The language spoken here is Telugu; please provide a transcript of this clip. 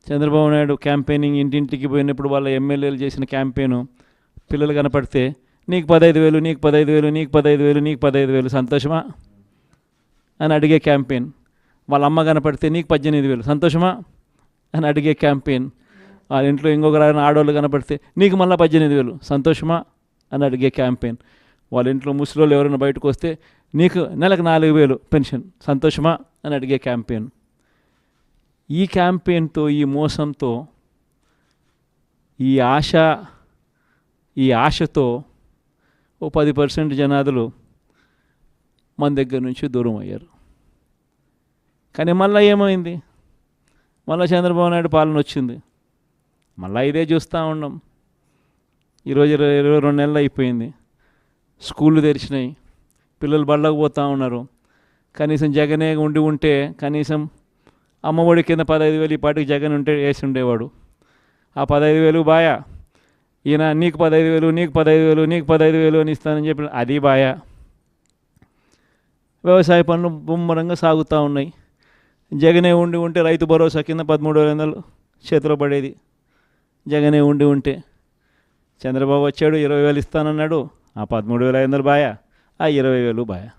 చంద్రబాబు నాయుడు క్యాంపెయినింగ్ ఇంటింటికి పోయినప్పుడు వాళ్ళ ఎమ్మెల్యేలు చేసిన క్యాంపెయిన్ పిల్లలు కనపడితే నీకు 15,000, నీకు 15,000, నీకు 15,000, నీకు 15,000 సంతోషమా అని అడిగే క్యాంపెయిన్. వాళ్ళ అమ్మ కనపడితే నీకు 18,000 సంతోషమా అని అడిగే క్యాంపెయిన్. వాళ్ళ ఇంట్లో ఇంకొక ఆడవాళ్ళు కనపడితే నీకు మళ్ళీ 18,000 సంతోషమా అని అడిగే క్యాంపెయిన్. వాళ్ళ ఇంట్లో ముసలోళ్ళు ఎవరైనా బయటకు వస్తే నీకు నెలకు 4,000 పెన్షన్ సంతోషమా అని అడిగే క్యాంపెయిన్. ఈ క్యాంపెయిన్తో, ఈ మోసంతో, ఈ ఆశతో ఓ 10% జనాదులు మన దగ్గర నుంచి దూరం అయ్యారు. కానీ మళ్ళీ ఏమైంది? మళ్ళీ చంద్రబాబు నాయుడు పాలన వచ్చింది. మళ్ళీ ఇదే చూస్తూ ఉన్నాం. ఈరోజు 22 నెలలు అయిపోయింది. స్కూళ్ళు తెరిచినాయి, పిల్లలు బళ్ళకు పోతూ ఉన్నారు. కనీసం జగనే ఉంటే కనీసం అమ్మఒడి కింద 15,000 ఈ పాటికి జగన్ ఉంటే వేసి ఉండేవాడు. ఆ 15,000 బాయా, ఈయన నీకు 15,000, నీకు 15,000, నీకు 15,000 అని ఇస్తానని చెప్పి అది బాయా. వ్యవసాయ పనులు ముమ్మరంగా సాగుతూ ఉన్నాయి. జగనే ఉంటే రైతు భరోసా కింద 13,500 చేతిలో పడేది. జగనే ఉంటే చంద్రబాబు వచ్చాడు 20,000 ఇస్తానన్నాడు. ఆ 13,500 బాయా, ఆ 20,000 బాయా.